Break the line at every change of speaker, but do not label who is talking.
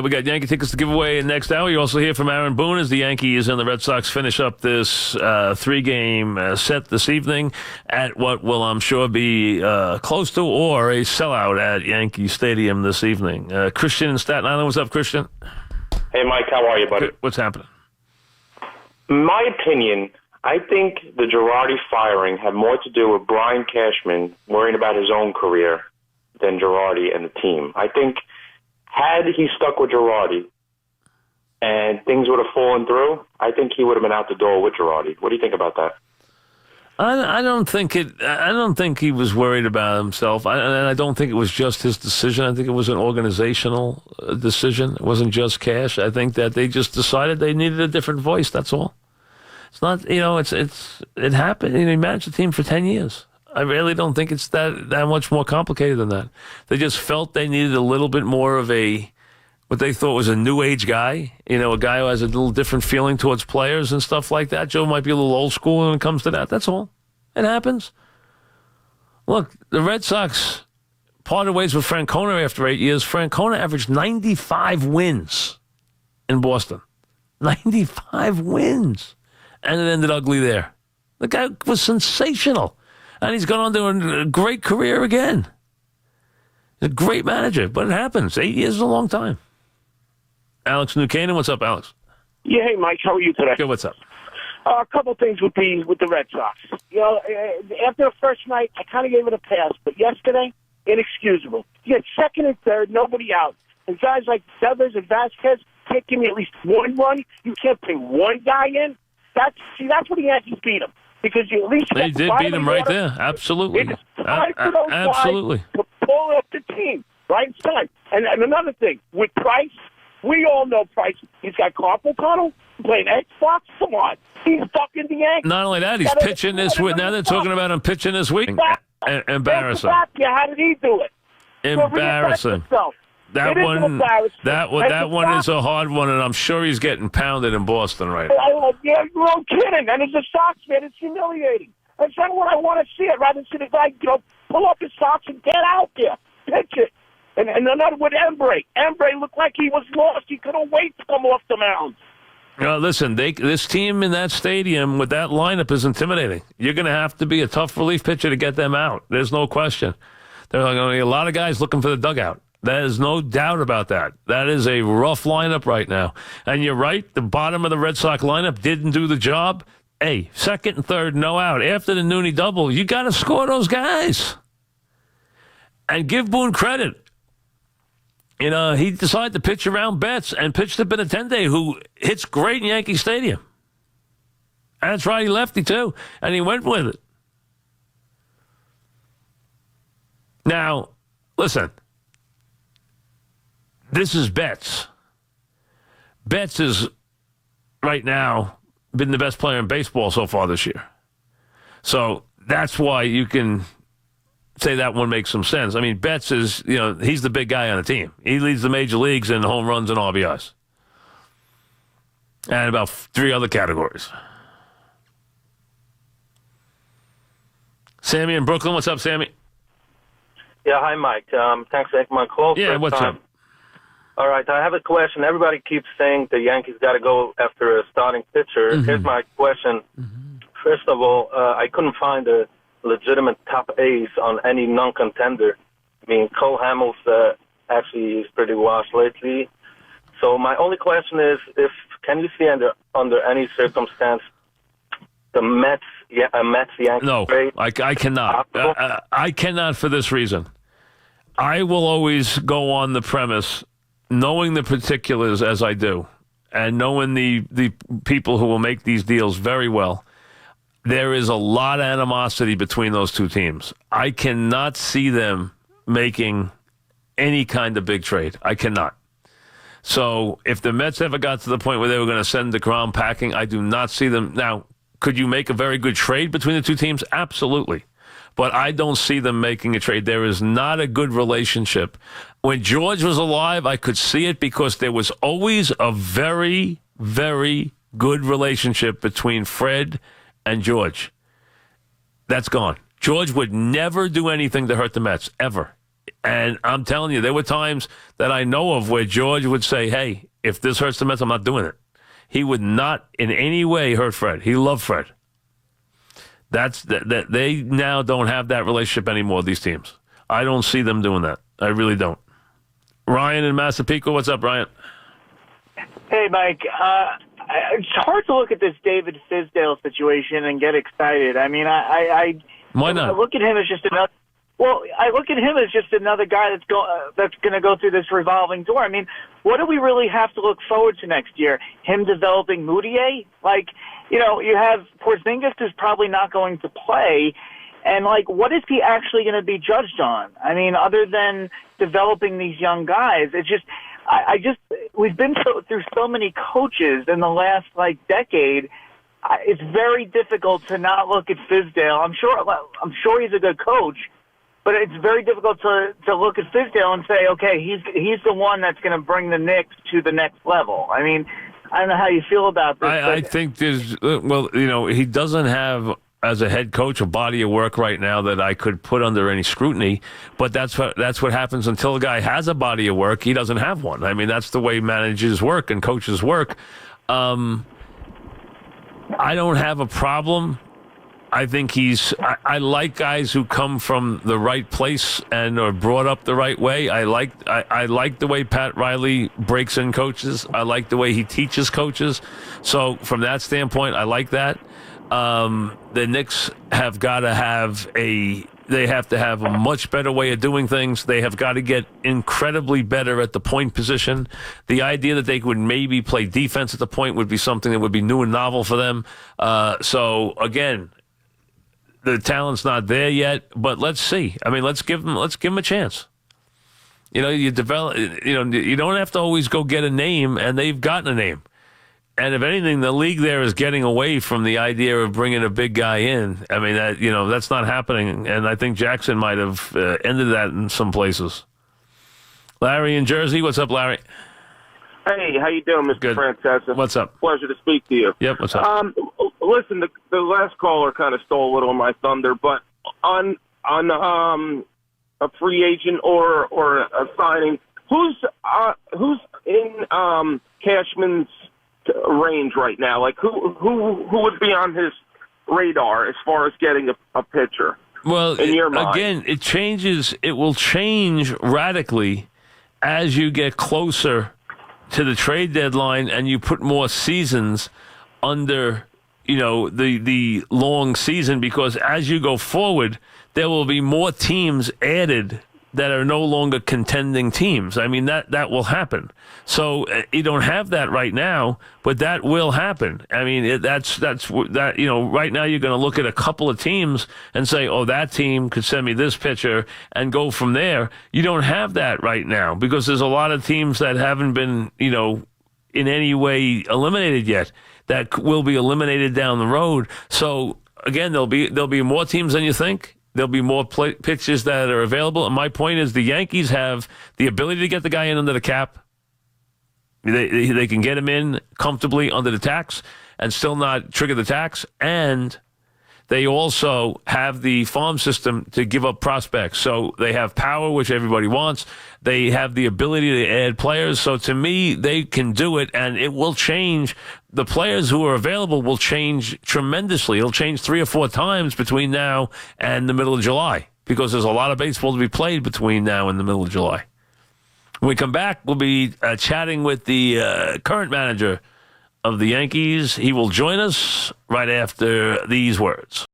We got Yankee tickets to give away in next hour. You also hear from Aaron Boone as the Yankees and the Red Sox finish up this 3-game set this evening at what will, I'm sure, be close to or a sellout at Yankee Stadium this evening. Christian in Staten Island. What's up, Christian?
Hey, Mike. How are you, buddy?
Good. What's happening?
My opinion, I think the Girardi firing had more to do with Brian Cashman worrying about his own career than Girardi and the team. I think had he stuck with Girardi and things would have fallen through, I think he would have been out the door with Girardi. What do you think about that?
I don't think he was worried about himself. And I don't think it was just his decision. I think it was an organizational decision. It wasn't just Cash. I think that they just decided they needed a different voice. That's all. It's not, it happened. He managed the team for 10 years. I really don't think it's that much more complicated than that. They just felt they needed a little bit more of what they thought was a new age guy, a guy who has a little different feeling towards players and stuff like that. Joe might be a little old school when it comes to that. That's all. It happens. Look, the Red Sox parted ways with Francona after 8 years. Francona averaged 95 wins in Boston. 95 wins. And it ended ugly there. The guy was sensational. And he's gone on to a great career again. He's a great manager, but it happens. 8 years is a long time. Alex New Canaan, what's up, Alex?
Yeah, hey, Mike, how are you today?
Good, what's up?
A couple of things with the Red Sox. After the first night, I kind of gave it a pass, but yesterday, inexcusable. You had second and third, nobody out. And guys like Devers and Vasquez can't give me at least one run. You can't bring one guy in. That's what the Yankees beat them. Because you at least
they did beat him right there. Absolutely.
It's time for those
absolutely.
guys to pull up the team. Right? It's time. And another thing, with Price, we all know Price. He's got carpal tunnel, playing Xbox. Come on. He's fucking the Yankees.
Not only that, he's pitching this week. Now they're talking about him pitching this week. Embarrassing.
How did he do it?
Embarrassing. That one is a hard one, and I'm sure he's getting pounded in Boston right now.
Yeah, you're no kidding. And as a Sox fan, it's humiliating. That's not what I want to see. I'd rather see the guy pull up his socks and get out there, pitch it. And another with Embre. Embre looked like he was lost. He couldn't wait to come off the mound.
Listen, this team in that stadium with that lineup is intimidating. You're going to have to be a tough relief pitcher to get them out. There's no question. There are going to be a lot of guys looking for the dugout. There's no doubt about that. That is a rough lineup right now. And you're right, the bottom of the Red Sox lineup didn't do the job. Hey, second and third, no out. After the Nooney double, you got to score those guys. And give Boone credit. He decided to pitch around Betts and pitch to Benintendi, who hits great in Yankee Stadium. And that's right, he lefty too. And he went with it. Now, listen. This is Betts. Betts is, right now, been the best player in baseball so far this year. So that's why you can say that one makes some sense. I mean, Betts is, he's the big guy on the team. He leads the major leagues in home runs and RBIs. And about 3 other categories. Sammy in Brooklyn. What's up, Sammy?
Yeah, hi, Mike. Thanks for taking my call.
Yeah, what's up?
All right, I have a question. Everybody keeps saying the Yankees got to go after a starting pitcher. Mm-hmm. Here's my question. Mm-hmm. First of all, I couldn't find a legitimate top ace on any non-contender. I mean, Cole Hamels actually is pretty washed lately. So my only question is, can you see under any circumstance the Mets-Yankees trade?
No, I cannot. I cannot for this reason. I will always go on the premise, knowing the particulars as I do, and knowing the people who will make these deals very well, there is a lot of animosity between those two teams. I cannot see them making any kind of big trade. I cannot. So if the Mets ever got to the point where they were going to send DeGrom packing, I do not see them. Now, could you make a very good trade between the two teams? Absolutely. But I don't see them making a trade. There is not a good relationship. When George was alive, I could see it because there was always a very, very good relationship between Fred and George. That's gone. George would never do anything to hurt the Mets, ever. And I'm telling you, there were times that I know of where George would say, hey, if this hurts the Mets, I'm not doing it. He would not in any way hurt Fred. He loved Fred. That they now don't have that relationship anymore, these teams. I don't see them doing that. I really don't. Ryan in Massapequa, what's up, Ryan?
Hey, Mike. It's hard to look at this David Fizdale situation and get excited. I mean,
Why not?
I look at him as just another. Well, I look at him as just another guy that's going to go through this revolving door. I mean, what do we really have to look forward to next year? Him developing Moutier? Like, you have Porzingis is probably not going to play. And, like, what is he actually going to be judged on? I mean, other than developing these young guys, it's just, we've been through so many coaches in the last, decade. It's very difficult to not look at Fizdale. I'm sure he's a good coach. But it's very difficult to look at Fizdale and say, okay, he's the one that's going to bring the Knicks to the next level. I mean, I don't know how you feel about this.
I think there's, he doesn't have, as a head coach, a body of work right now that I could put under any scrutiny. But that's what happens until a guy has a body of work. He doesn't have one. I mean, that's the way managers work and coaches work. I don't have a problem. I think I like guys who come from the right place and are brought up the right way. I like the way Pat Riley breaks in coaches. I like the way he teaches coaches. So from that standpoint, I like that. The Knicks have got to have they have to have a much better way of doing things. They have got to get incredibly better at the point position. The idea that they would maybe play defense at the point would be something that would be new and novel for them. So again, the talent's not there yet, but let's see. I mean, let's give them a chance. You develop. You don't have to always go get a name, and they've gotten a name. And if anything, the league there is getting away from the idea of bringing a big guy in. I mean, that's not happening, and I think Jackson might have ended that in some places. Larry in Jersey, what's up, Larry?
Hey, how you doing, Mr.
Good.
Francesa?
What's up?
Pleasure to speak to you.
Yep, what's up?
Listen, the last caller kind of stole a little of my thunder, but on a free agent or a signing, who's in Cashman's range right now? Like who would be on his radar as far as getting a pitcher?
Well,
in your mind?
Again, it changes. It will change radically as you get closer to the trade deadline and you put more seasons under the long season, because as you go forward, there will be more teams added that are no longer contending teams. I mean, that will happen. So you don't have that right now, but that will happen. I mean, that's right now you're going to look at a couple of teams and say, oh, that team could send me this pitcher and go from there. You don't have that right now because there's a lot of teams that haven't been, in any way eliminated yet that will be eliminated down the road. So again, there'll be more teams than you think. There'll be more pitches that are available. And my point is the Yankees have the ability to get the guy in under the cap. They can get him in comfortably under the tax and still not trigger the tax. And they also have the farm system to give up prospects. So they have power, which everybody wants. They have the ability to add players. So to me, they can do it, and it will change. The players who are available will change tremendously. It'll change 3 or 4 times between now and the middle of July because there's a lot of baseball to be played between now and the middle of July. When we come back, we'll be chatting with the current manager of the Yankees. He will join us right after these words.